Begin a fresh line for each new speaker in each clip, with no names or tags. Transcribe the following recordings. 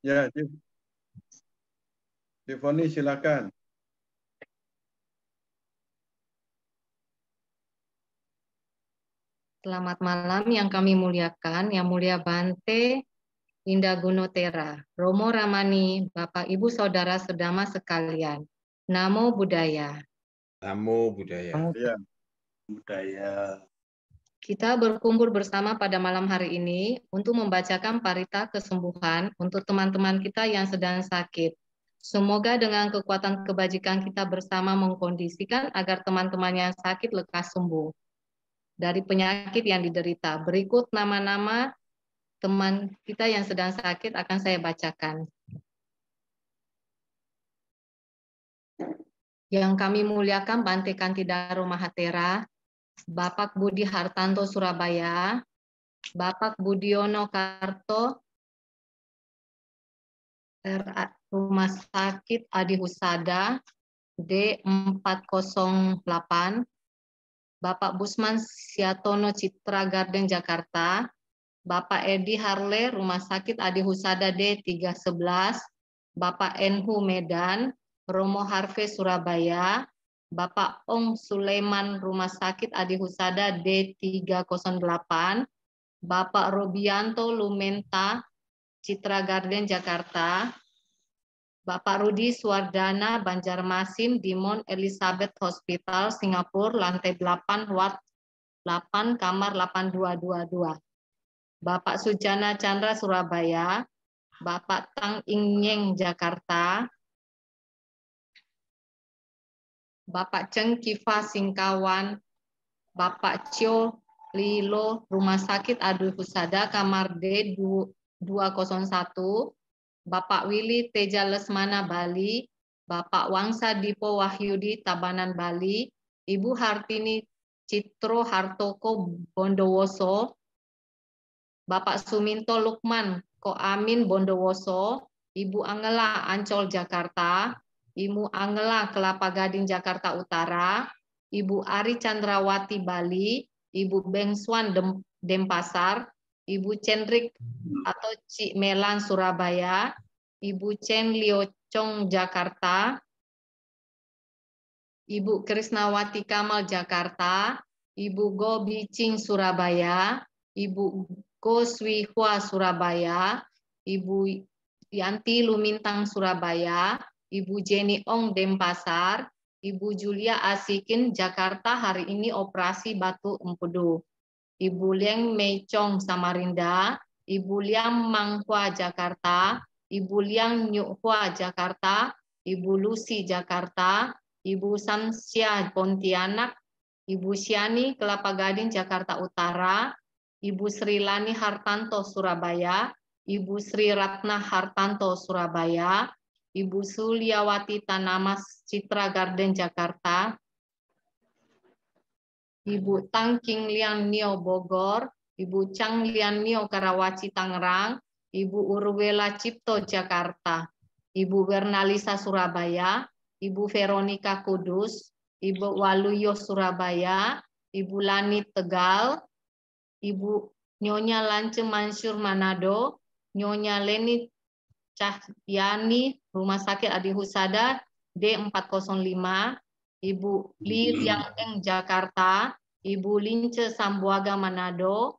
Ya, Tiffany silakan.
Selamat malam yang kami muliakan, yang mulia Bante Indah Gunotera, Romo Ramani, Bapak Ibu Saudara Sedama sekalian. Namo Buddhaya.
Namo Buddhaya.
Ya, budaya.
Kita berkumpul bersama pada malam hari ini untuk membacakan parita kesembuhan untuk teman-teman kita yang sedang sakit. Semoga dengan kekuatan kebajikan kita bersama mengkondisikan agar teman-teman yang sakit lekas sembuh dari penyakit yang diderita. Berikut nama-nama teman kita yang sedang sakit akan saya bacakan. Yang kami muliakan Bante Kantidaro Mahatera, Bapak Budi Hartanto Surabaya, Bapak Budiono Karto, Rumah Sakit Adi Husada, D408, Bapak Busman Siatono Citra Garden Jakarta, Bapak Edi Harle Rumah Sakit Adi Husada D311, Bapak Enhu Medan, Romo Harve Surabaya, Bapak Ong Sulaiman Rumah Sakit Adi Husada D308, Bapak Robianto Lumenta Citra Garden Jakarta, Bapak Rudi Suwardana Banjarmasin Dimon Elizabeth Hospital Singapura lantai 8 Ward 8 kamar 8222. Bapak Sujana Chandra Surabaya, Bapak Tang Ingyeng Jakarta, Bapak Cheng Kifa Singkawan, Bapak Cio Lilo Rumah Sakit Adi Husada kamar D201, Bapak Willy Teja Lesmana Bali, Bapak Wangsa Dipo Wahyudi Tabanan Bali, Ibu Hartini Citro Hartoko Bondowoso, Bapak Suminto Lukman Koamin Bondowoso, Ibu Angela Ancol Jakarta, Ibu Angela Kelapa Gading Jakarta Utara, Ibu Ari Chandrawati Bali, Ibu Bengswan Denpasar, Ibu Cendrik atau Cik Melan Surabaya, Ibu Chen Liocong Jakarta, Ibu Krisnawati Kamal Jakarta, Ibu Go Bicing Surabaya, Ibu Go Swihwa Surabaya, Ibu Yanti Lumintang Surabaya, Ibu Jenny Ong Denpasar, Ibu Julia Asikin Jakarta hari ini operasi batu empedu, Ibu Liang Meicong Samarinda, Ibu Liang Manghua Jakarta, Ibu Liang Nyuhua Jakarta, Ibu Lucy Jakarta, Ibu Samsia Pontianak, Ibu Siani Kelapa Gading Jakarta Utara, Ibu Sri Lani Hartanto Surabaya, Ibu Sri Ratna Hartanto Surabaya, Ibu Suliawati Tanamas Citra Garden Jakarta, Ibu Tang King Liang Nio Bogor, Ibu Chang Lian Nio Karawaci Tangerang, Ibu Urwela Cipto Jakarta, Ibu Bernalisa Surabaya, Ibu Veronica Kudus, Ibu Waluyo Surabaya, Ibu Lani Tegal, Ibu Nyonya Lance Mansur Manado, Nyonya Leni Cahyani Rumah Sakit Adi Husada D405, Ibu Li Liang Eng Jakarta, Ibu Lince Sambuaga Manado,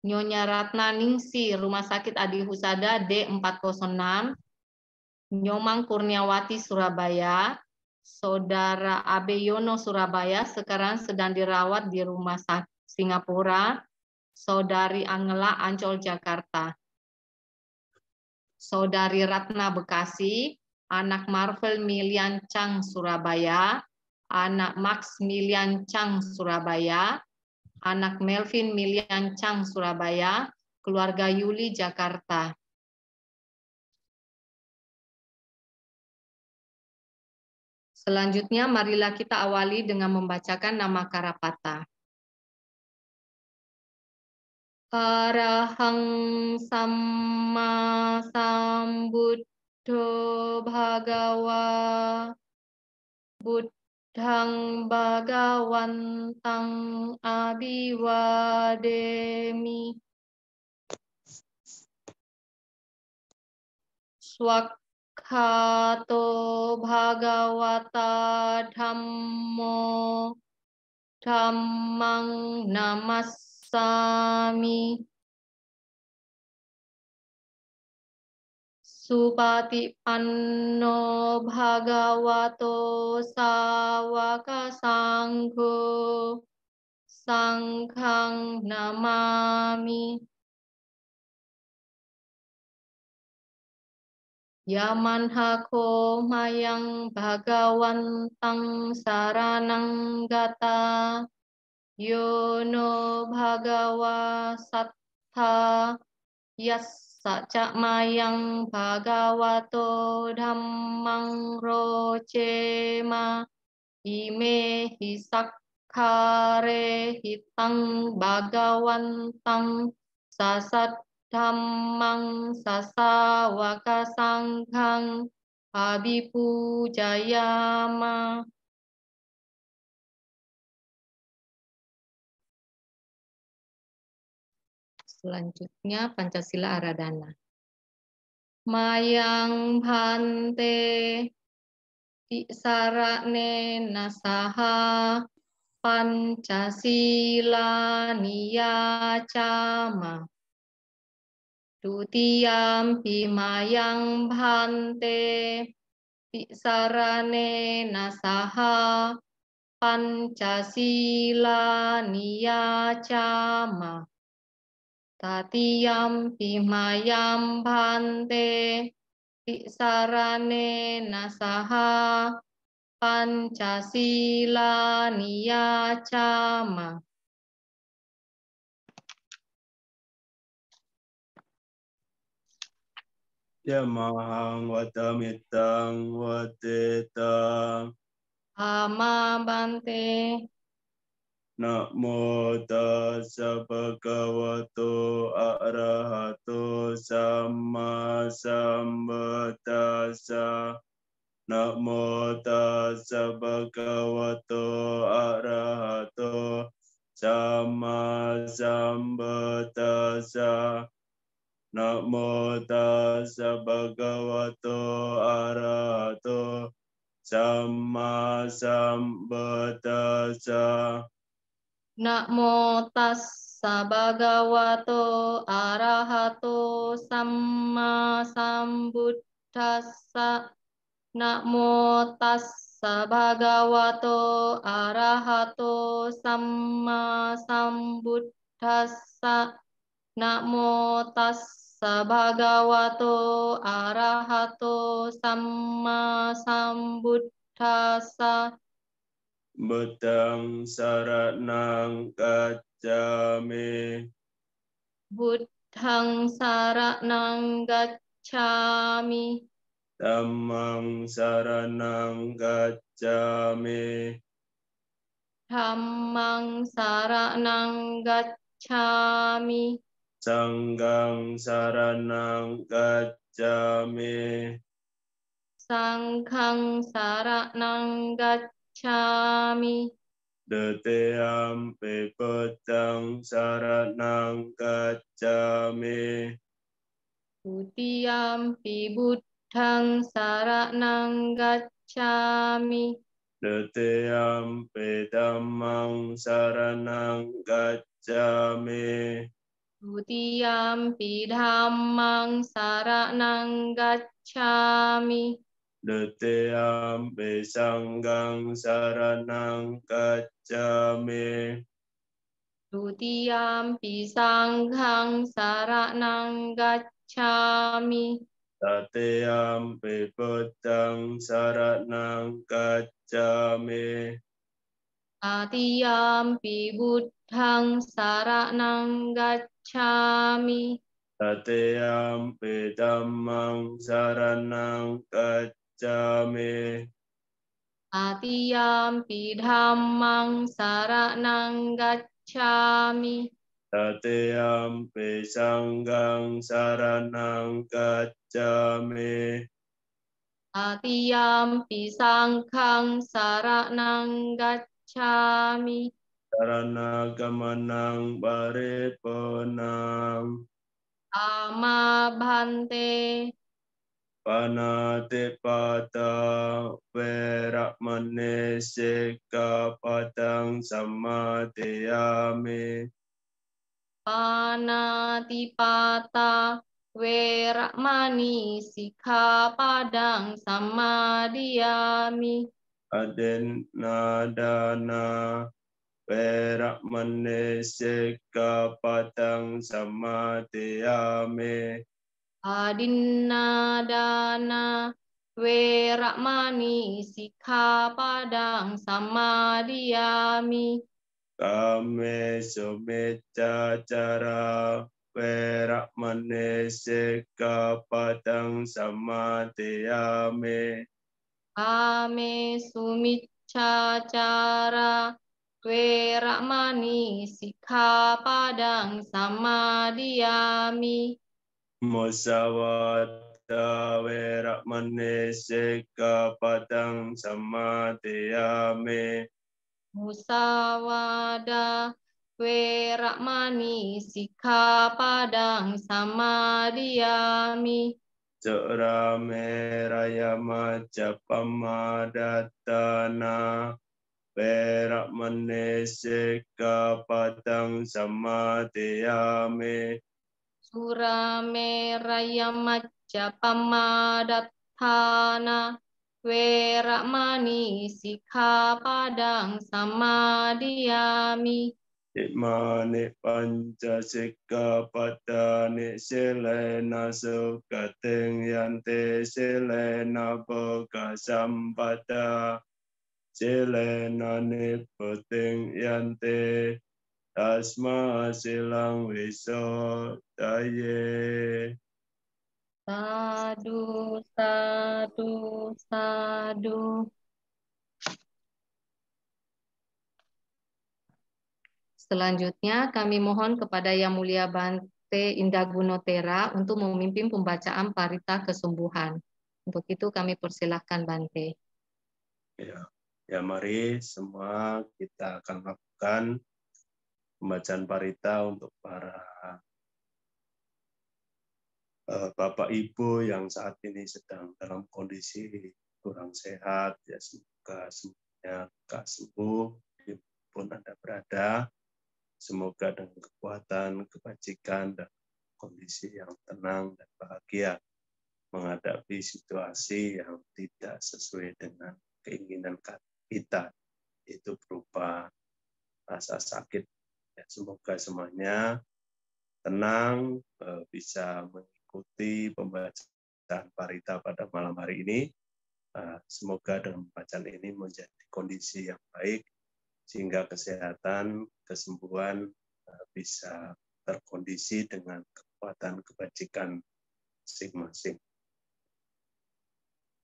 Nyonya Ratna Ningsi Rumah Sakit Adi Husada D406, Nyomang Kurniawati Surabaya, Saudara Abe Yono Surabaya sekarang sedang dirawat di Rumah Sakit Singapura, Saudari Angela Ancol Jakarta, Saudari Ratna Bekasi, anak Marvel Milian Chang Surabaya, anak Max Milian Chang Surabaya, anak Melvin Milian Chang Surabaya, keluarga Yuli Jakarta. Selanjutnya marilah kita awali dengan membacakan nama Karapata. Arahang Samma Sambuddho Bhagawa Buddhang Bhagawantang Abhiwademi. Swakhato bhagavata dhammo dhammang namassami. Supatipanno bhagavato sawaka sangho sanghang namami. Yamanhako mayang bhagawantang saranang gata yono bhagawa sattha yassa cak mayang bhagavato dhammang rocema ime hisakkare hitang bhagawantang sasat dhammang sasawaka sanghang abhipujayama. Selanjutnya Pancasila Aradhana. Mayang bhante tisarane nasaha Pancasila niyacama. Dutiyam pimayang bhante tisarane nasaha Pancasila niyacama. Tatiyam pimayam bhante tisarane nasaha Pancasila niyacama.
Yamahang watamitang watetang.
Ama bante.
Namo tassa bhagavato arahato samma sambuddhassa. Namo tassa bhagavato arahato samma sambuddhassa. Namo tassa bhagavato arahato samma sambuddhassa.
Namo tassa bhagavato arahato samma sambuddhassa. Namo tassa bhagavato arahato samma sambuddhassa. Namo tassa bhagavato arahato samma sambuddhassa.
Buddhang saranang gacchami.
Buddhang saranang gacchami.
Dhammang saranang gacchami.
Dhammang saranang gacchami.
Sanghang saranang gacchami.
Sanghang saranang gacchami.
Dutiyampi buddhang saranang gacchami.
Dutiyampi buddhang saranang gacchami.
Dutiyampi dhammang saranang gacchami.
Dutiyampi dhammang saranang gacchami.
Dutiyampi sanghang saranang gacchami.
Dutiyampi sanghang saranang gacchami.
Tatiyampi buddhang saranang gacchami.
Tatiyampi buddhang saranang gacchami.
Tatiyampi dhammang saranang gacchami.
Tatiyampi dhammang saranang gacchami.
Tatiyampi sanghang saranang gacchami.
Tatiyampi sanghang saranang gacchami.
Saranagammanang paripurnam.
Ama bhante.
Panatipata Veramani Sikkhapadang Sammadiyami.
Panatipata Veramani Sikkhapadang Sammadiyami.
Adinadana Veramani Sikkhapadang Sammadiyami.
Adinadana Veramani Sikkhapadang Sammadiyami.
Kame Sumiccācara Veramani Sikkhapadang Sammadiyami.
Kame Sumiccācara Veramani Sikkhapadang Sammadiyami.
Musawada Veramani Sikkhapadang Sammadiyami.
Musawada Veramani Sikkhapadang Sammadiyami.
Suramera Majapamadattana Veramani Sikkhapadang Sammadiyami.
Surameraya Majapamadattana Veramani Sikkhapadang Sammadiyami.
Imani Panca Sikkhapadani Silena Sukating Yanti Silena Boga Sampada Silena Niputing Yanti Tasma Silang Wisodaye.
Sadu, sadu, sadu. Selanjutnya kami mohon kepada Yang Mulia Bante Indah Gunotera untuk memimpin pembacaan parita kesembuhan. Untuk itu kami persilahkan Bante.
Ya, mari semua kita akan lakukan pembacaan parita untuk para Bapak Ibu yang saat ini sedang dalam kondisi kurang sehat, ya semoga semuanya sembuh dimanapun Anda berada. Semoga dengan kekuatan, kebajikan, dan kondisi yang tenang dan bahagia menghadapi situasi yang tidak sesuai dengan keinginan kita, itu berupa rasa sakit. Ya, semoga semuanya tenang, bisa mengikuti pembacaan parita pada malam hari ini. Semoga dengan pembacaan ini menjadi kondisi yang baik, sehingga kesehatan, kesembuhan bisa terkondisi dengan kekuatan kebajikan masing-masing.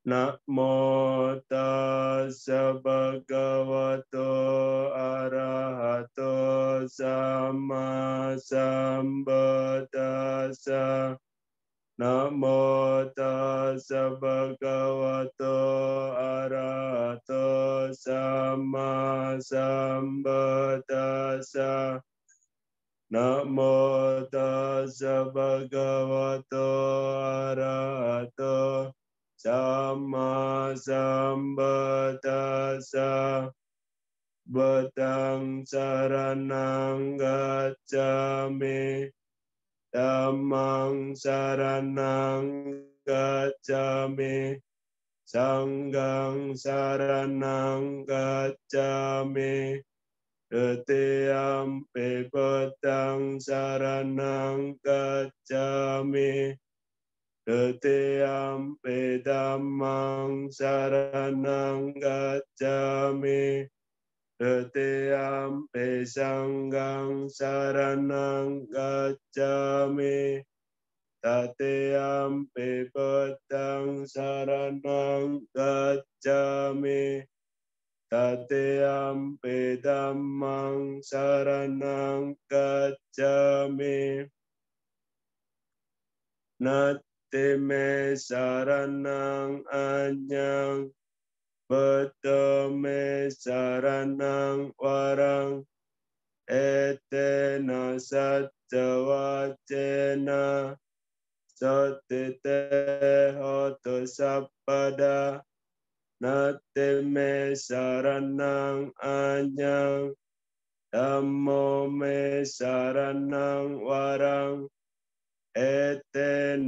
Namo tassa bhagavato arahato sama sambuddhassa. Namo tassa bhagavato arahato sama sambuddhassa. Namo tassa bhagavato arahato sama sambuddhassa. Buddhang saranang gacchami. Dhammang saranang gacchami. Sanghang saranang gacchami. Tutiampi Buddhang saranang gacchami. Tutiampi Dhammang saranang gacchami. Tutiampi Sanghang saranang gacchami. Tatiampi Buddhang saranang gacchami. Tatiampi Dhammang saranang gacchami. Natime saranang anyang. Buddhame saranang warang. Etena sajjawacena. Sotite hotu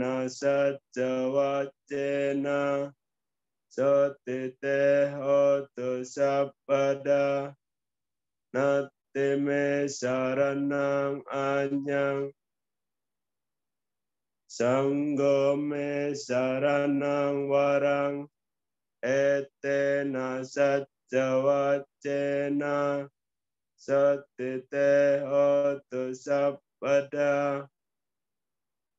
na sajja wacena sotite hotu sabada natime saranang anyang sanggome saranang warang etena sajja wacena sotite hotu sabada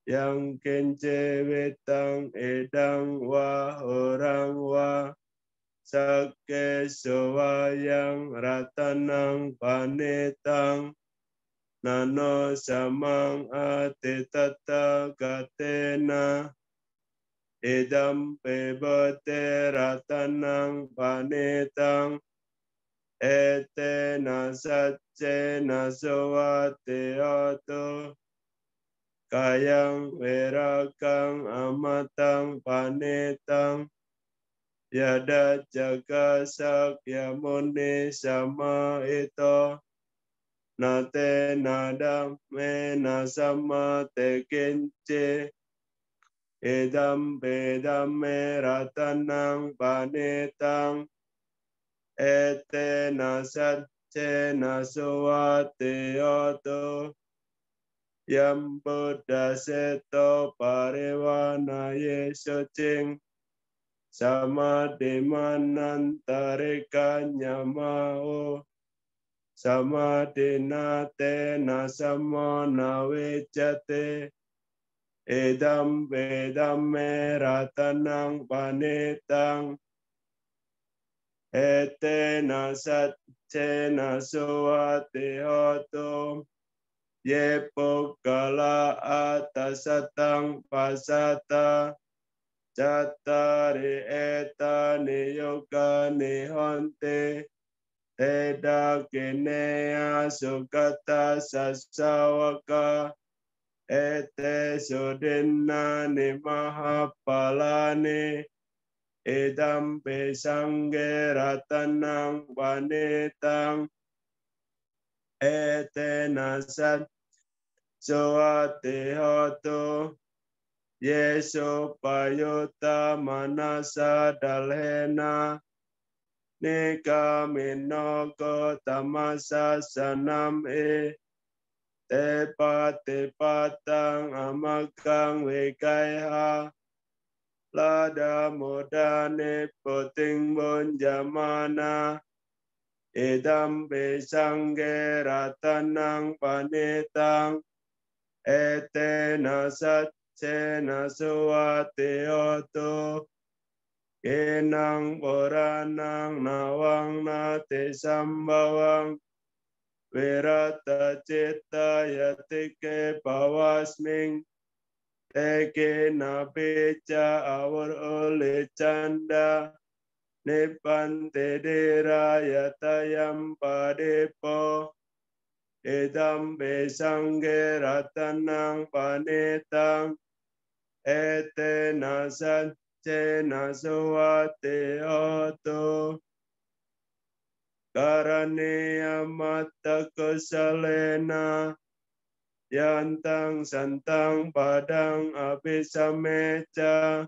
yang kence wetang edang wa orang wa sake sewayang ratanang panetang nano samang atitata katena idam pebate ratanang panetang etena satcena sewate oto kayang werakang amatang panetang yada jaga sakya muni sama ito nate nadam mena sama tekince idam bedam meratanang panetang etena satcena suwate oto Yam Buddha Seto Pariwana Yesucing Samadhimanantarika Nyamao Samadhinate Nasamona Vijate Idam Vedam Meratanang Panitang Etena Satcena Suwati Hotum Yepo kala atasatang pasata Jatari eta niyoga nihonte Teda kinea sukata sasawaka Ete sudinna nimahapalani Idam pesangge ratanang wanitang Etena sat Soate hoto Yeso payota manasa dalhena Nika minoko tamasa sanam Tepa tepatang amakang wikaiha Lada modane puting bonjamana Idam besangge ratanang panitang Etena satcena suwate oto Kenang poranang nawang nate sambawang Wirata cita yatike pawasming Teke nabeca awur ole canda Nipante dera yatayam padepo Idam besangge ratanang panetang Etena satcena suwate oto Karaniya mata kusalena Yantang santang padang abisameca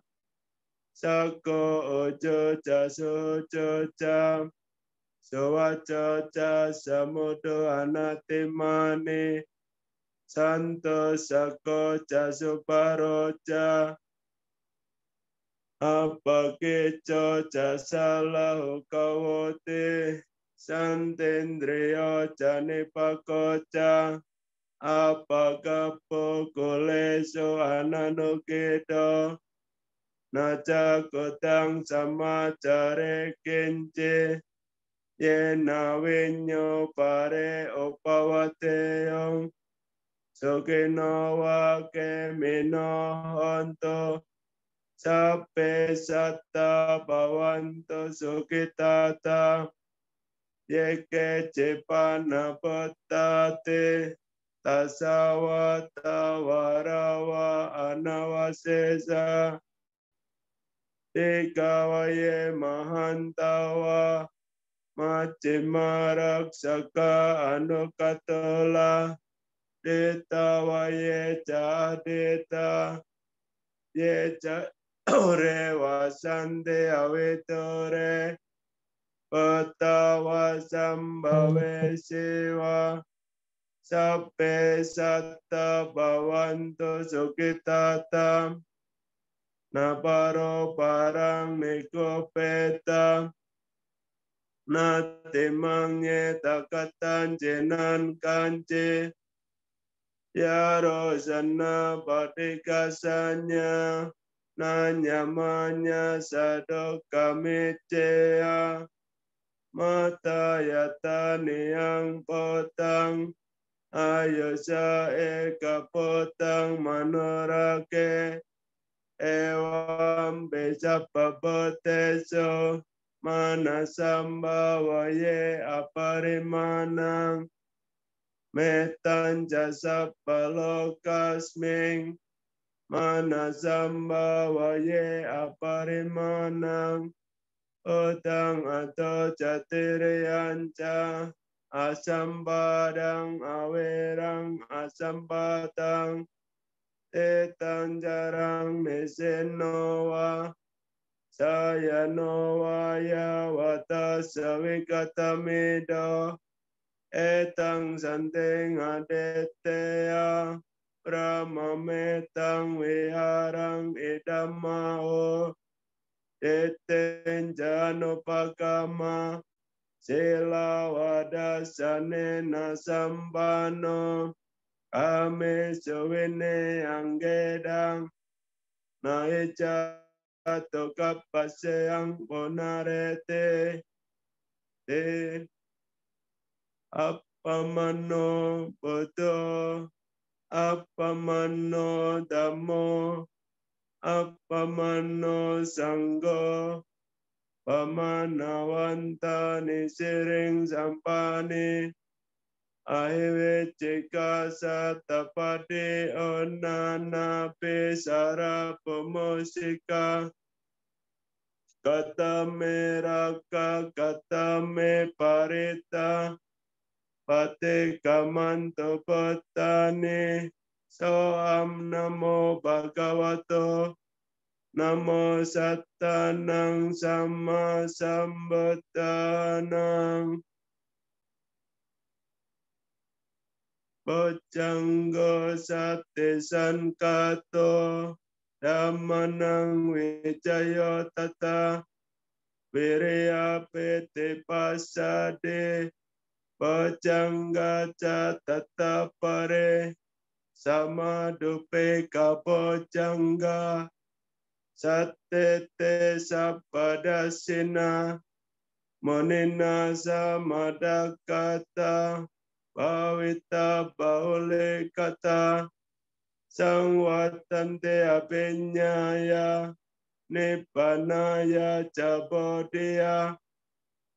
Sako ojo jaso joja Sawaca ca samudo anatimani Santo sako jaso paroja Apakeco jasalahu kawote Santendriyo janipakoca Apagapo kuleso ananukedo Naca kodang samacare kince Yena winyo pare opawateyong Sukino wake mino honto Sape satta bawanto sukitata Yeke cepana potate Tasawata warawa anawasesa Dikawaye mahantawa Macimarak-saka anukatola Ditawaye cadita ye cha ore vasante avetore patava sambhave seva sabbe satta bhavantu sukhitata naparo parang nikopeta na temangye takatan jenan kance yaro sana patikasanya na nyamanya sadokamecea mata yata niyang potang ayasa eka potang manorake evam besapapoteso manasambhavaye aparimanang metan jasa palokasming manasambhavaye aparimanang utang atau jatiriyanca asambadang awerang asambadang etan jarang mesenowa sayanowa ya wata savikatamedo etang santeng adeteya brahmametang viharang idamao eten janopagama sila wadasane nasambano ame sewene anggedang naeja tokapaseang bonarete te apamano bodo apamano damo apamano sanggo pamanawanta nisiring sampani ahewe cika satapade onana pesara pemusika katame raka katame parita pate kamanto patane soam namo bhagavato namo sattanang sama sambuddhanang bojjanggo sate sankato dhammanang wijaya tata viriya pete pasade bojjangga tata pare samadupe kabojjangga satete sabadasina monina samadakata Bhavita baule kata sangwatante apinyaya nippanaya cabodaya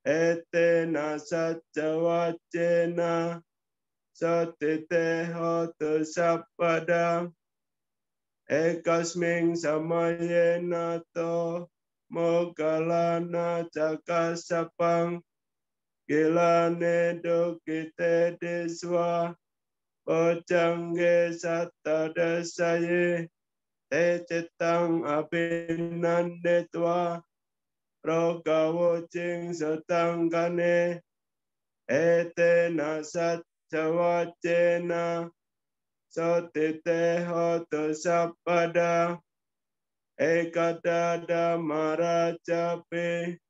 etena sajawacena satite hotu sabpada ekasming samayena to mogalana cakasapang Gilane dukite diswa Bojangge satta dasaye Tecetang abinandetwa Rogawocing setangkane Etena satjawacena Sotite hotu sabpada Ekadada marajapi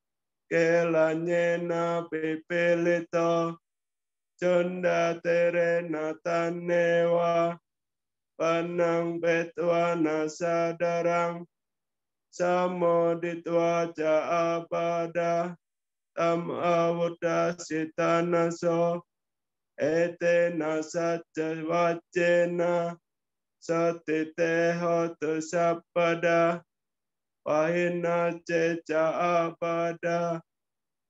Kelanyena pipilito Junda terena tanewa Panang betwa nasadarang Samoditwa jaabada Tam awuda sitanaso Etena sajawacena Satite hotu sabada Pahina ceca abada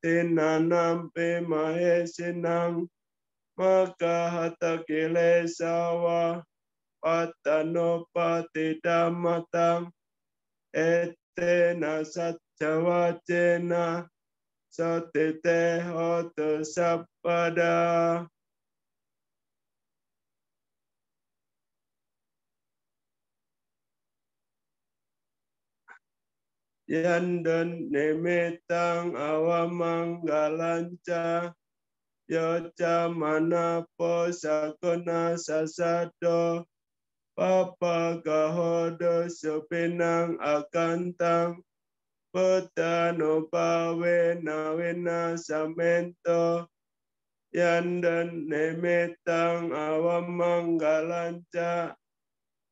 tinanampi mahesinang maka hata kilesawa patanopati damatang etena sajawacena satite hotu sabada. Yandan nemetang awamanggalanca yoca manapo sakona sasado papa gahodo sepinang akantang petano pawe nawena samento yandan nemetang awamanggalanca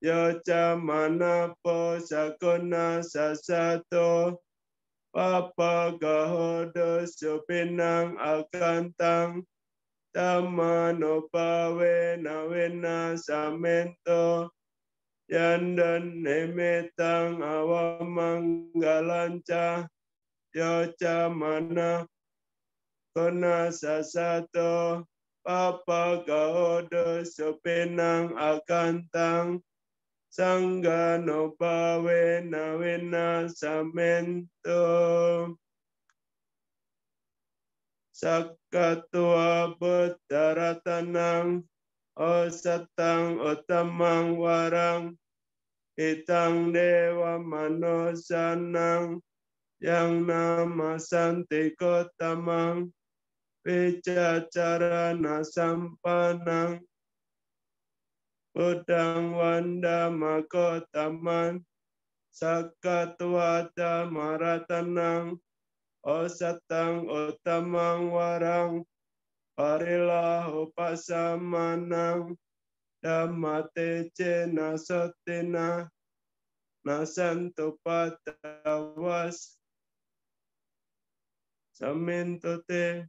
yoca manapo sakona sasato papa gahodo sepinang akantang tamano pawe nawena samento yandan nemetang awamanggalanca yoca mana kona sasato papa gahodo sepinang akantang sanggano pawe nawena samento Sakatua betaratanang osatang otamang warang itang dewa manosanang yang nama santi kotamang wicacara nasampanang udang wanda makotaman sakatuata maratanang osatang otamang warang parilah upasamanang dhammate cena sotina nasanto patawas samintote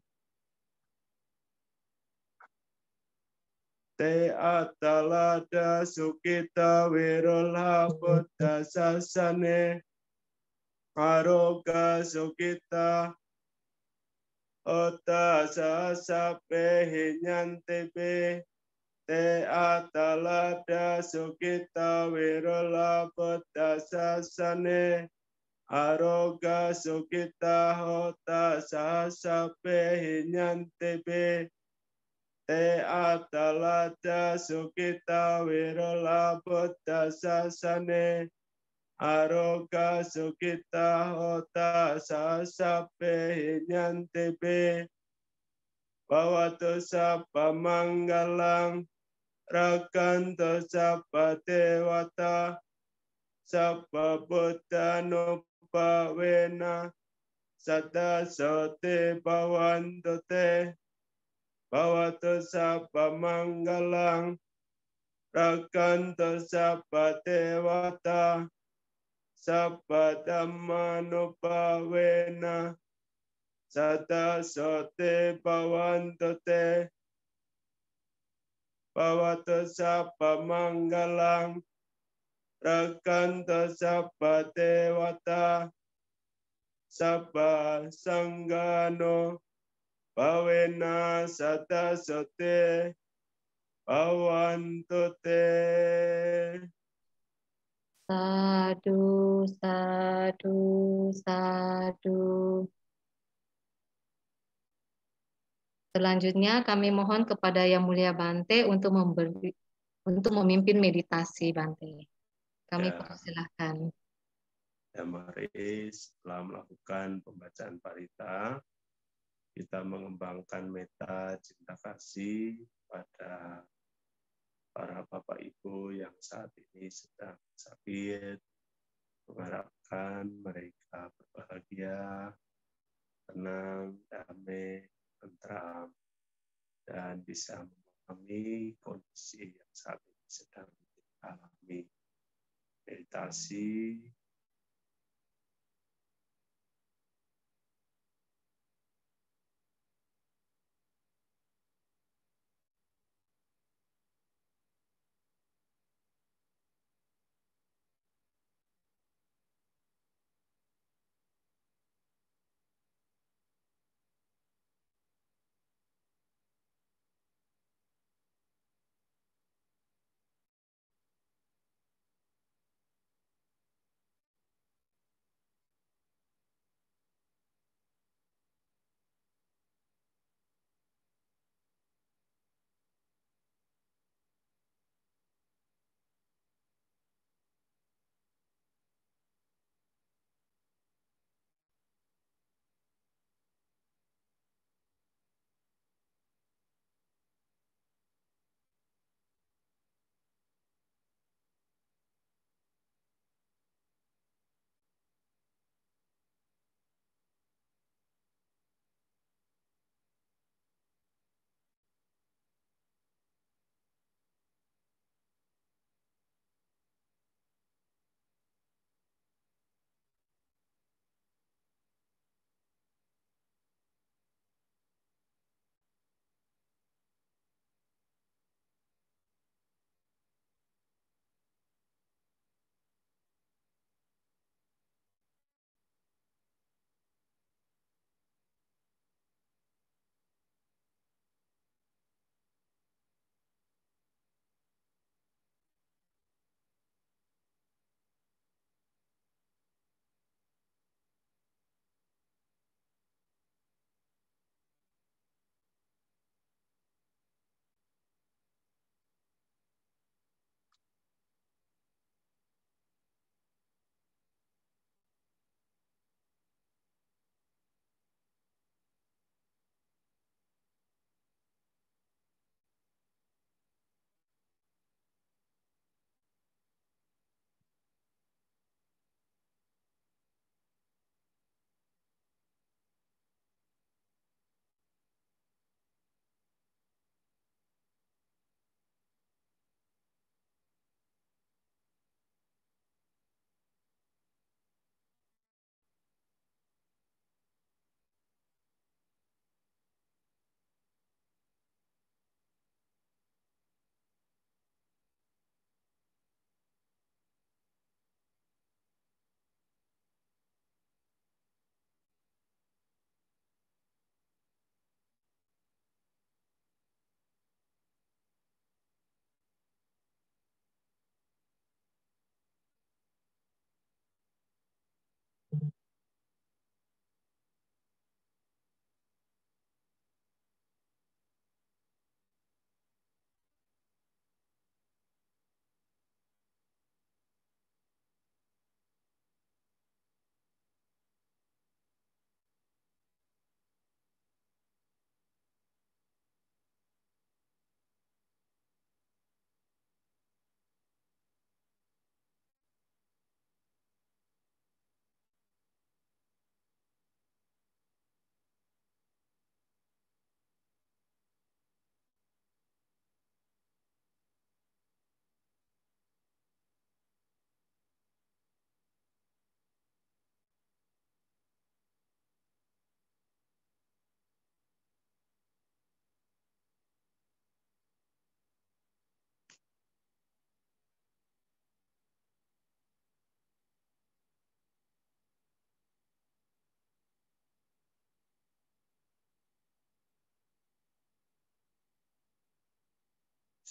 te atalada sukita wirolha buddha sasane aroga sukita ota sasape hinyantebe te atalada sukita wirola buddha sasane aroga sukita hota sasape hinyantebe te atalada sukita wirola buddha sasane aroga sukita hota sasape hinyantebe bawatu sapa manggalang rakanto sapa dewata sapa buddha nupa wena sada sote bawanto te bawatu sapa manggalang rakanto sapa dewata sapa dhamma nupa wena sada sote bawanto te bawatu sapa manggalang rakanto sapa dewata sapa sanggano bawena sada sote bawanto te.
Sadu, sadu, sadu. Selanjutnya kami mohon kepada Yang Mulia Bante untuk memimpin meditasi, Bante. Kami persilahkan.
Ya, mari setelah melakukan pembacaan parita, kita mengembangkan meta cinta kasih pada para Bapak Ibu yang saat ini sedang sakit, mengharapkan mereka berbahagia, tenang, damai, tentram, dan bisa memahami kondisi yang saat ini sedang dialami. Meditasi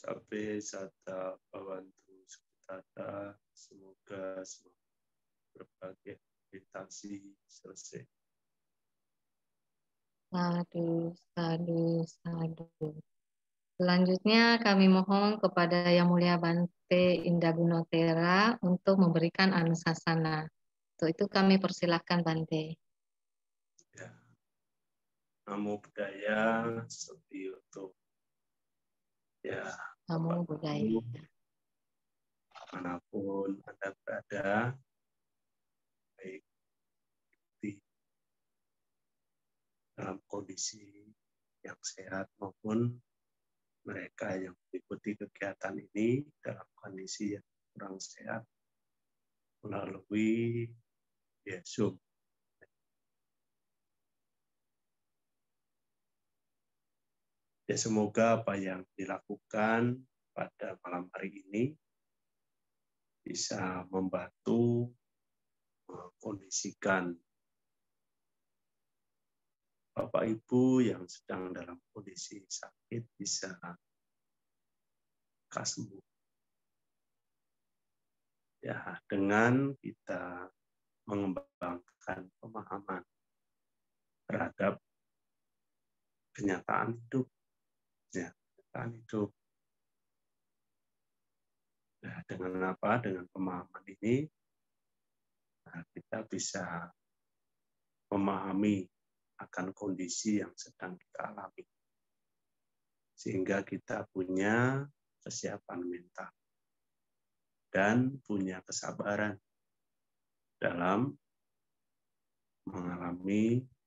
Sampai Sata Bawantu Sukitata, semoga semua berbagai meditasi selesai.
Sadu, sadu, sadu. Selanjutnya kami mohon kepada Yang Mulia Bante Indah Gunotera untuk memberikan anusasana. Untuk itu kami persilahkan Bante.
Ya. Namo Buddhaya, seperti untuk ya
Namo Buddhaya.
manapun Anda berada, baik di dalam kondisi yang sehat maupun mereka yang mengikuti kegiatan ini dalam kondisi yang kurang sehat melalui Zoom. Ya, semoga apa yang dilakukan pada malam hari ini bisa membantu mengkondisikan Bapak Ibu yang sedang dalam kondisi sakit bisa sembuh. Ya, dengan kita mengembangkan pemahaman terhadap kenyataan hidup. Ya, kenyataan hidup. Nah, dengan apa? Dengan pemahaman ini, kita bisa memahami akan kondisi yang sedang kita alami. Sehingga kita punya kesiapan mental dan punya kesabaran dalam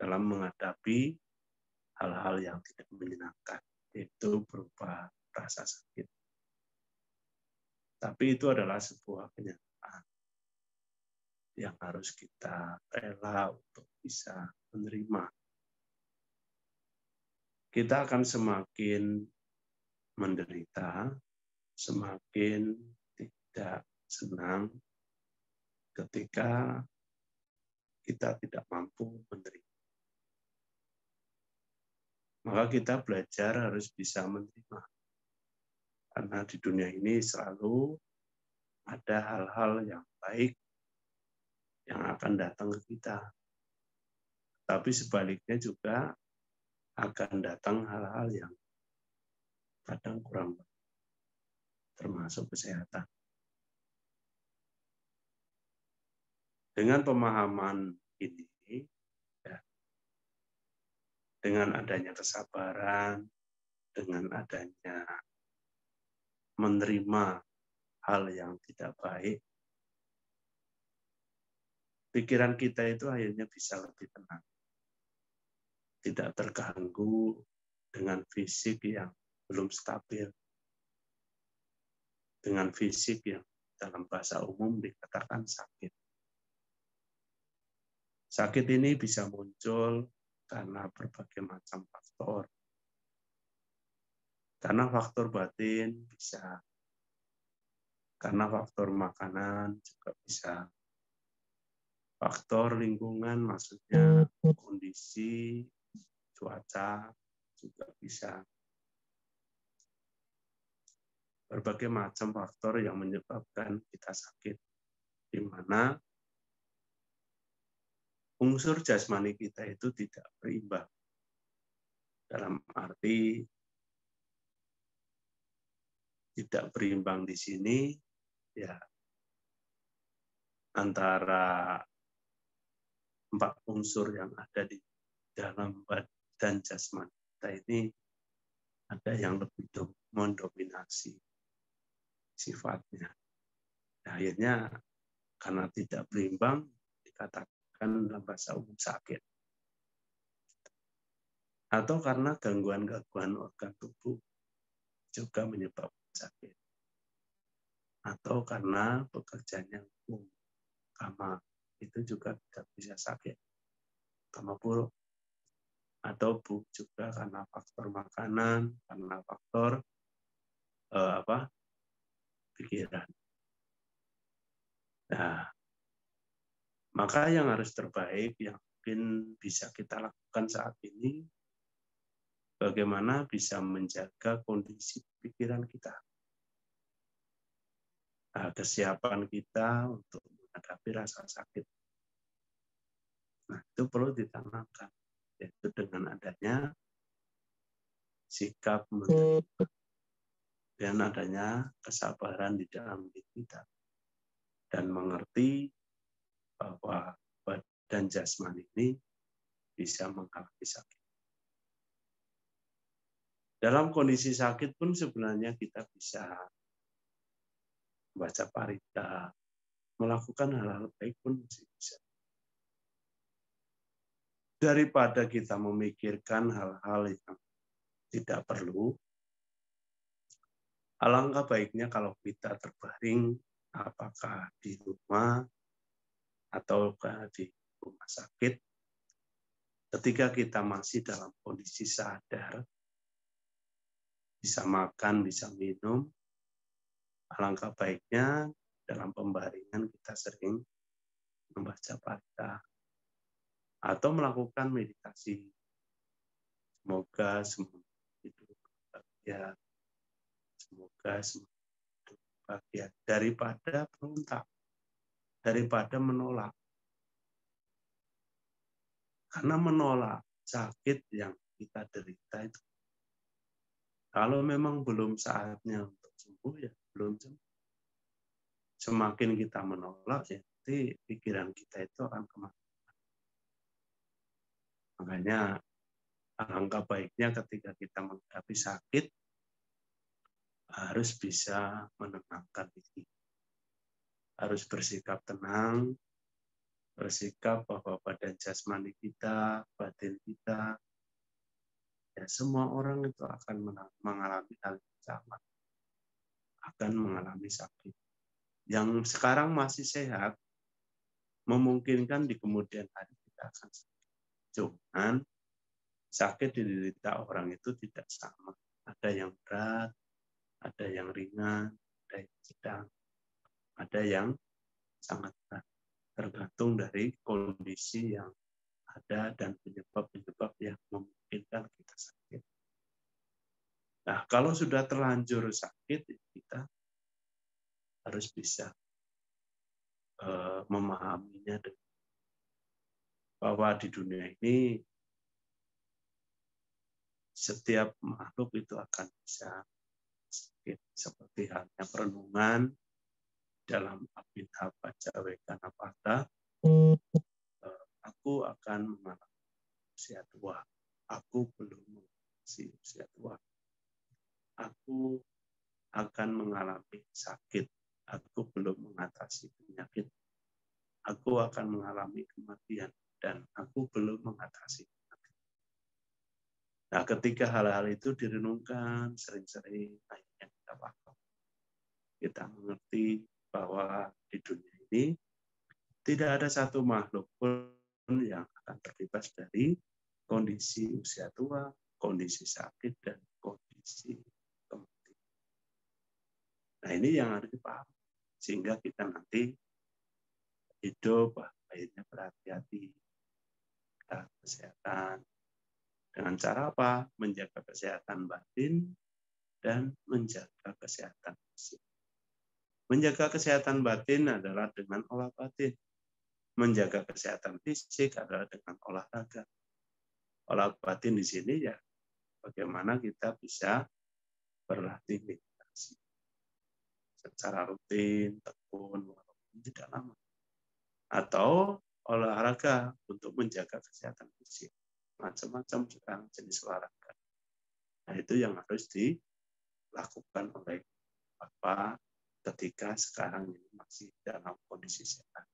menghadapi hal-hal yang tidak menyenangkan, itu berupa rasa sakit. Tapi itu adalah sebuah kenyataan yang harus kita rela untuk bisa menerima. Kita akan semakin menderita, semakin tidak senang ketika kita tidak mampu menerima. Maka kita belajar harus bisa menerima. Karena di dunia ini selalu ada hal-hal yang baik yang akan datang ke kita. Tapi sebaliknya juga akan datang hal-hal yang kadang kurang baik, termasuk kesehatan. Dengan pemahaman ini, ya, dengan adanya kesabaran, dengan adanya menerima hal yang tidak baik, pikiran kita itu akhirnya bisa lebih tenang. Tidak terganggu dengan fisik yang belum stabil. Dengan fisik yang dalam bahasa umum dikatakan sakit. Sakit ini bisa muncul karena berbagai macam faktor. Karena faktor batin bisa, karena faktor makanan juga bisa, faktor lingkungan maksudnya kondisi cuaca juga bisa. Berbagai macam faktor yang menyebabkan kita sakit, di mana unsur jasmani kita itu tidak berimbang. Dalam arti tidak berimbang di sini, ya antara 4 unsur yang ada di dalam badan jasmani kita ini ada yang lebih mendominasi sifatnya. Nah, akhirnya karena tidak berimbang dikatakan dalam bahasa umum sakit. Atau karena gangguan-gangguan organ tubuh juga menyebabkan sakit. Atau karena bekerjanya kama itu juga bisa sakit. Kama buruk. Atau juga karena faktor makanan, karena faktor pikiran. Nah, maka yang harus terbaik yang mungkin bisa kita lakukan saat ini, bagaimana bisa menjaga kondisi pikiran kita. kesiapan kita untuk menghadapi rasa sakit. Nah, itu perlu ditanamkan, yaitu dengan adanya sikap menerima dan adanya kesabaran di dalam diri kita dan mengerti bahwa badan jasmani ini bisa mengalami sakit. Dalam kondisi sakit pun sebenarnya kita bisa membaca parita, melakukan hal-hal baik pun masih bisa. Daripada kita memikirkan hal-hal yang tidak perlu, alangkah baiknya kalau kita terbaring, apakah di rumah atau di rumah sakit, ketika kita masih dalam kondisi sadar, bisa makan, bisa minum, alangkah baiknya dalam pembaringan kita sering membaca parita atau melakukan meditasi. Semoga semua hidup bahagia, semoga semua hidup bahagia, daripada berontak, daripada menolak. Karena menolak sakit yang kita derita itu, kalau memang belum saatnya untuk sembuh, ya belum sembuh. Semakin kita menolak, ya nanti pikiran kita itu akan kemana. Makanya alangkah baiknya ketika kita menghadapi sakit, harus bisa menenangkan diri. Harus bersikap tenang, bersikap bahwa badan jasmani kita, batin kita, ya semua orang itu akan mengalami hal yang sama. Akan mengalami sakit. Yang sekarang masih sehat, memungkinkan di kemudian hari kita akan sakit. Cuman sakit diderita orang itu tidak sama. Ada yang berat, ada yang ringan, ada yang sedang, ada yang sangat berat. Tergantung dari kondisi yang ada dan penyebab-penyebab yang memungkinkan kita sakit. Nah, kalau sudah terlanjur sakit, kita harus bisa memahaminya bahwa di dunia ini setiap makhluk itu akan bisa sakit, seperti halnya perenungan dalam Abhidhamma Pacawekana Pada, aku akan mengalami usia tua, aku belum mengalami usia tua, aku akan mengalami sakit, aku belum mengatasi penyakit, aku akan mengalami kematian, dan aku belum mengatasi kematian. Nah, ketika hal-hal itu direnungkan sering-sering, akhirnya kita paham. Kita mengerti bahwa di dunia ini tidak ada satu makhluk pun yang akan terbebas dari kondisi usia tua, kondisi sakit, dan kondisi kematian. Nah, ini yang harus dipahami. Sehingga kita nanti hidup, akhirnya berhati-hati, kesehatan. Dengan cara apa? Menjaga kesehatan batin dan menjaga kesehatan fisik. Menjaga kesehatan batin adalah dengan olah batin. Menjaga kesehatan fisik adalah dengan olahraga. Olah batin di sini ya bagaimana kita bisa berlatih meditasi secara rutin, tekun, walaupun tidak lama. Atau olahraga untuk menjaga kesehatan fisik. Macam-macam sekarang jenis olahraga. Nah, itu yang harus dilakukan oleh Bapak ketika sekarang ini masih dalam kondisi sehat.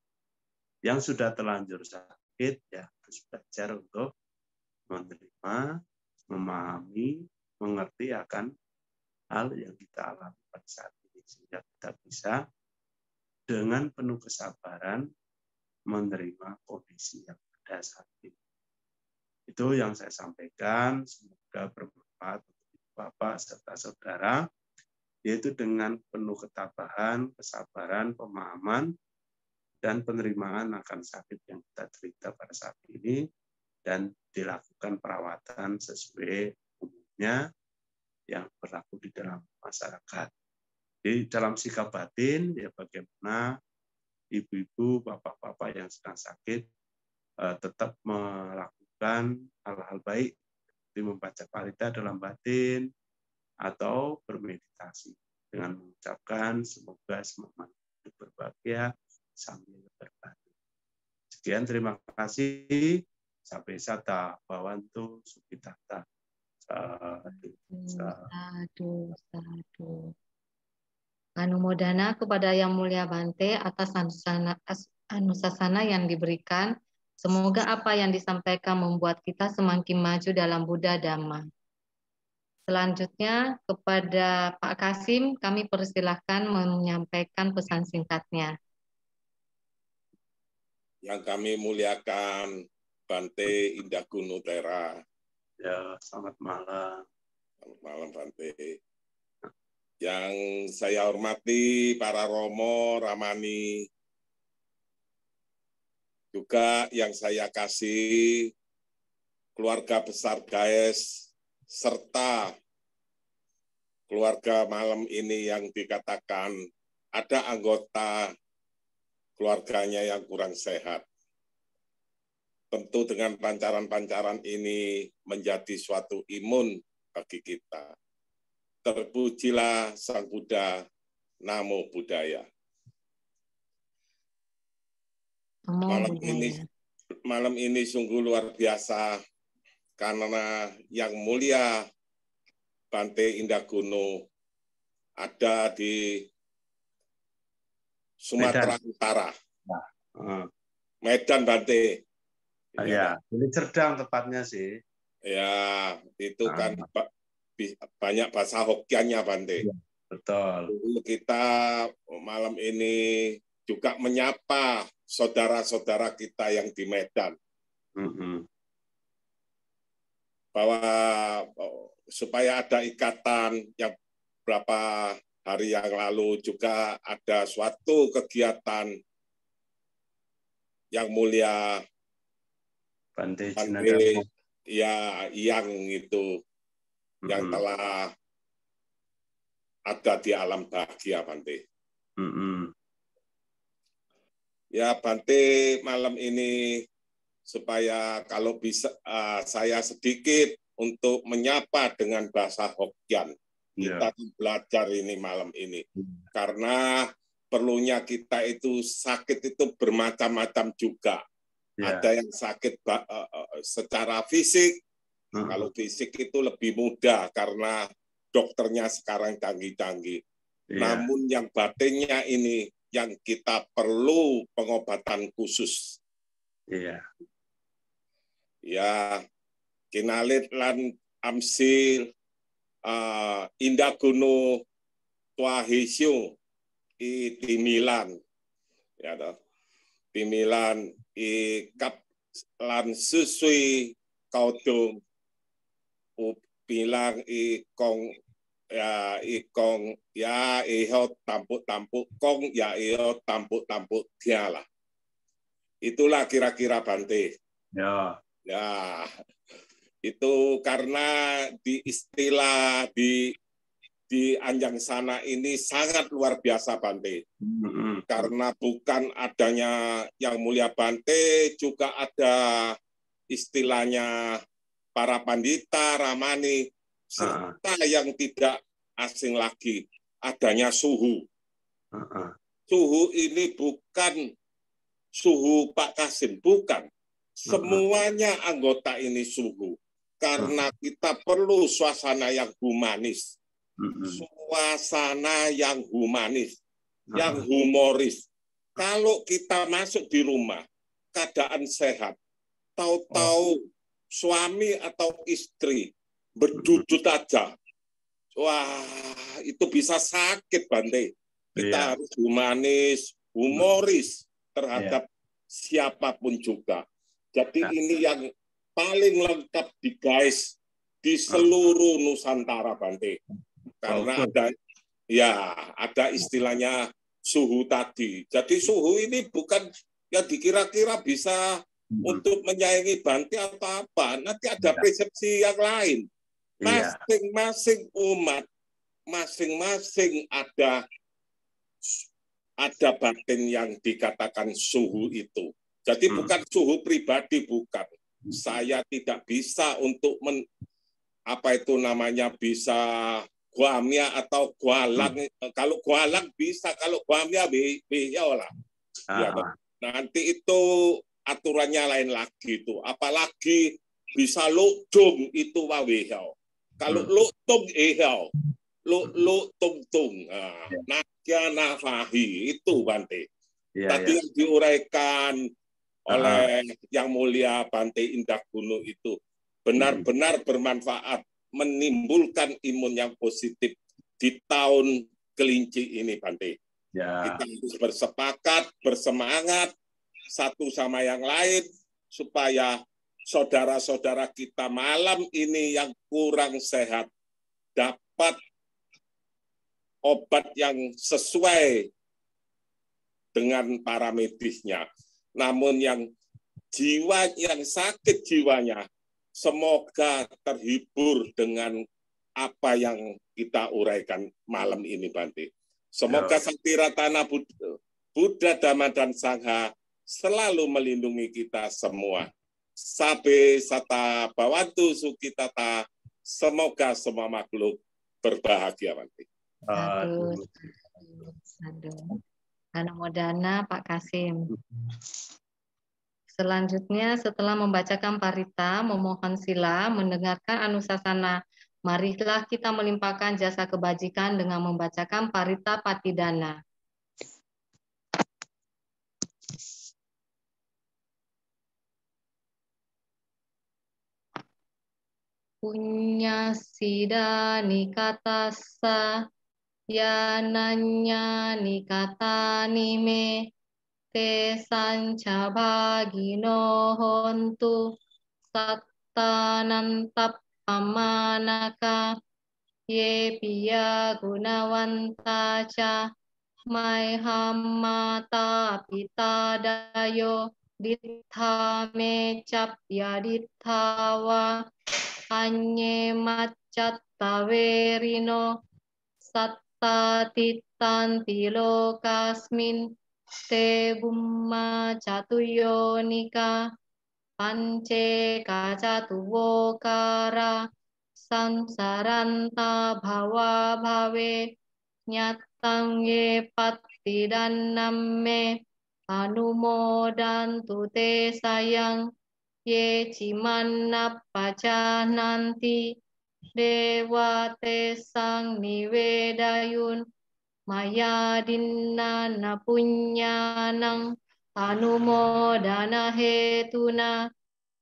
Yang sudah terlanjur sakit, ya harus belajar untuk menerima, memahami, mengerti akan hal yang kita alami pada saat ini. Sehingga kita bisa dengan penuh kesabaran menerima kondisi yang ada saat ini. Itu yang saya sampaikan, semoga bermanfaat untuk Bapak serta saudara, yaitu dengan penuh ketabahan, kesabaran, pemahaman, dan penerimaan akan sakit yang kita derita pada saat ini, dan dilakukan perawatan sesuai umumnya yang berlaku di dalam masyarakat. Jadi dalam sikap batin, ya bagaimana ibu-ibu, bapak-bapak yang sedang sakit tetap melakukan hal-hal baik, seperti membaca parita dalam batin, atau bermeditasi dengan mengucapkan semoga semua manusia berbahagia sambil berbagi. Sekian, terima kasih. Sampai sata bawantu sukitata.
Sadu. Anumodana kepada Yang Mulia Bante atas anusasana yang diberikan. Semoga apa yang disampaikan membuat kita semakin maju dalam Buddha Dhamma. Selanjutnya kepada Pak Kasim kami persilahkan menyampaikan pesan singkatnya.
Yang kami muliakan Bante Indah Gunutera.
Ya, selamat malam.
Selamat malam Bante. Yang saya hormati para Romo, Ramani, juga yang saya kasih keluarga besar Gaes, serta keluarga malam ini yang dikatakan ada anggota keluarganya yang kurang sehat. Tentu dengan pancaran-pancaran ini menjadi suatu imun bagi kita. Terpujilah Sang Buddha, Namo Buddhaya. Malam ini sungguh luar biasa karena yang mulia Bante Indah Guno ada di Sumatera Utara. Medan Bante.
Ya, ini Serdang tepatnya sih.
Ya, itu kan banyak bahasa Hokkiannya, Bante.
Ya, betul.
Kita malam ini juga menyapa saudara-saudara kita yang di Medan. Bahwa supaya ada ikatan yang beberapa hari yang lalu juga ada suatu kegiatan yang mulia
Bante
ya yang itu yang telah ada di alam bahagia Bante. Ya Bante malam ini supaya kalau bisa saya sedikit untuk menyapa dengan bahasa Hokkian. Kita belajar ini malam ini. Karena perlunya kita itu sakit itu bermacam-macam juga. Ada yang sakit secara fisik. Kalau fisik itu lebih mudah karena dokternya sekarang canggih-canggih. Namun yang batinnya ini yang kita perlu pengobatan khusus. Ya, kinalit lan amsil Indah Guno Tuahisyo i Timilan. Ya toh. Timilan i kap lan susui kaudung bilang ikong ya ikong ya iho tampuk-tampuk kong ya iho tampuk-tampuk dialah. Itulah kira-kira Bante. Ya, itu karena di istilah di Anjang Sana ini sangat luar biasa Bante. Karena bukan adanya yang mulia Bante, juga ada istilahnya para pandita, ramani, serta yang tidak asing lagi, adanya suhu. Suhu ini bukan suhu Pak Kasim, bukan. Semuanya anggota ini suhu. Karena kita perlu suasana yang humanis. Suasana yang humanis, yang humoris. Kalau kita masuk di rumah, keadaan sehat, tahu-tahu suami atau istri berdudut aja, wah itu bisa sakit Bante. Kita harus humanis, humoris terhadap siapapun juga. Jadi ini yang paling lengkap di guys di seluruh Nusantara Bante. Karena ada istilahnya suhu tadi. Jadi suhu ini bukan yang dikira-kira bisa untuk menyayangi Bante atau apa. Nanti ada persepsi yang lain. Masing-masing umat masing-masing ada batin yang dikatakan suhu itu. Jadi bukan suhu pribadi, bukan. Saya tidak bisa untuk bisa guamia atau gualang. Kalau gualang bisa, kalau guamia ya lah. Ya, nanti itu aturannya lain lagi itu. Apalagi bisa lukdung itu wawehau. Kalau luktung tung. Nakia nafahi itu Bante. Tadi yang diuraikan oleh Yang Mulia Bante Indah Gunung itu benar-benar bermanfaat, menimbulkan imun yang positif di tahun kelinci ini, Bante. Kita harus bersepakat, bersemangat satu sama yang lain supaya saudara-saudara kita malam ini yang kurang sehat dapat obat yang sesuai dengan para medisnya. Namun yang sakit jiwanya, semoga terhibur dengan apa yang kita uraikan malam ini, Bante. Semoga Saktiratana Buddha, Dhamma, dan Sangha selalu melindungi kita semua. Sabe sata bawantu sukitata, semoga semua makhluk berbahagia, Bante.
Sadu. Anumodana Pak Kasim. Selanjutnya setelah membacakan parita, memohon sila, mendengarkan anusasana, marilah kita melimpahkan jasa kebajikan dengan membacakan parita patidana. Punya sida nikatasa yananya nikata nime te sanca bagino hontu sattanantap amanaka ye piya gunawanta ca mai hammata pita dayo dittha me cap ya ditthawa anye maccatta verino satta tittanti lokasmin te bumma catuyonika pance kacatuwokara samsaranta bhava bhave nyatang ye pattidannamme anumodantu te sayang ye cimanappacananti dewa te sang nivedayun maya dinna punyanang anumodana hetuna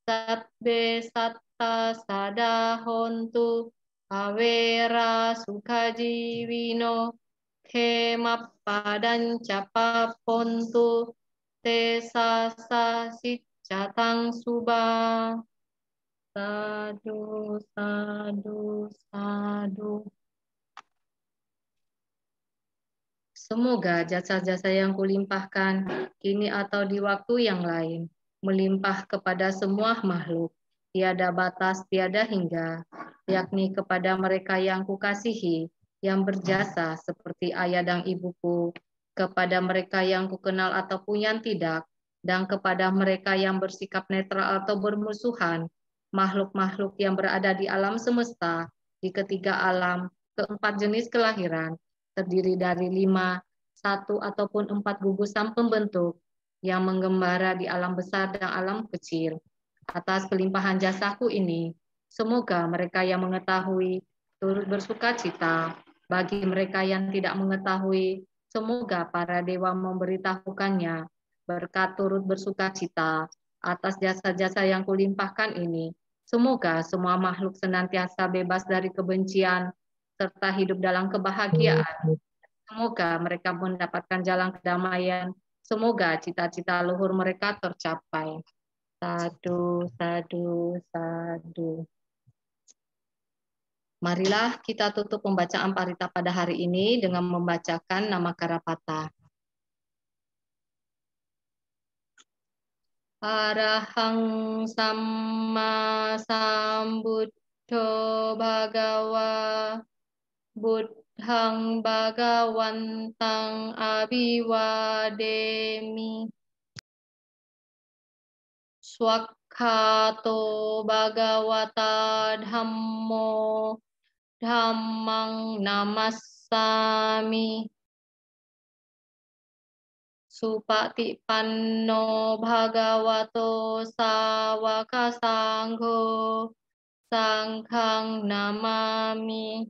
sabbe satta sada hontu avera sukajivino khemappadan capapontu te sasa sicatang suba. Sadu, sadu, sadu. Semoga jasa-jasa yang kulimpahkan kini atau di waktu yang lain melimpah kepada semua makhluk, tiada batas, tiada hingga, yakni kepada mereka yang kukasihi, yang berjasa seperti ayah dan ibuku, kepada mereka yang kukenal ataupun yang tidak, dan kepada mereka yang bersikap netral atau bermusuhan, makhluk-makhluk yang berada di alam semesta, di ketiga alam, keempat jenis kelahiran, terdiri dari 5, 1 ataupun 4 gugusan pembentuk yang menggembara di alam besar dan alam kecil. Atas kelimpahan jasaku ini, semoga mereka yang mengetahui turut bersuka cita. Bagi mereka yang tidak mengetahui, semoga para dewa memberitahukannya berkat turut bersuka cita atas jasa-jasa yang kulimpahkan ini. Semoga semua makhluk senantiasa bebas dari kebencian serta hidup dalam kebahagiaan. Semoga mereka mendapatkan jalan kedamaian. Semoga cita-cita luhur mereka tercapai. Sadu, sadu, sadu. Marilah kita tutup pembacaan parita pada hari ini dengan membacakan nama Karapata. Arahang Samma Sambuddho Bhagawa Buddha Buddhang Bhagawantang Abhiwademi. Swakhato Bhagavata Dhammo Dhammang Namassami. Supatipanno Bhagavato Sawaka Sangho Sanghang Namami.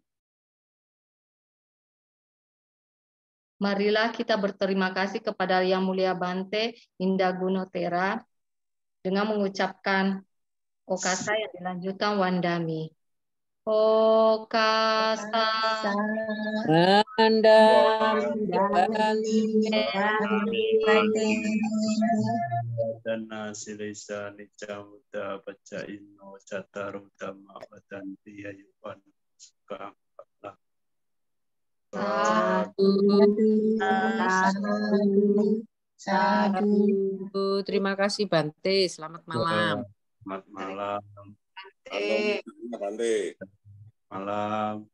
Marilah kita berterima kasih kepada Yang Mulia Bante Indah Gunotera dengan mengucapkan Okasa yang dilanjutkan Wandami. Okasa
Dana silisa nica muda baca ino cataru dhamma vadanti ayuwan suka
Sadu. Terima kasih Bante. Selamat malam.
Selamat malam.
Bante.
Malam.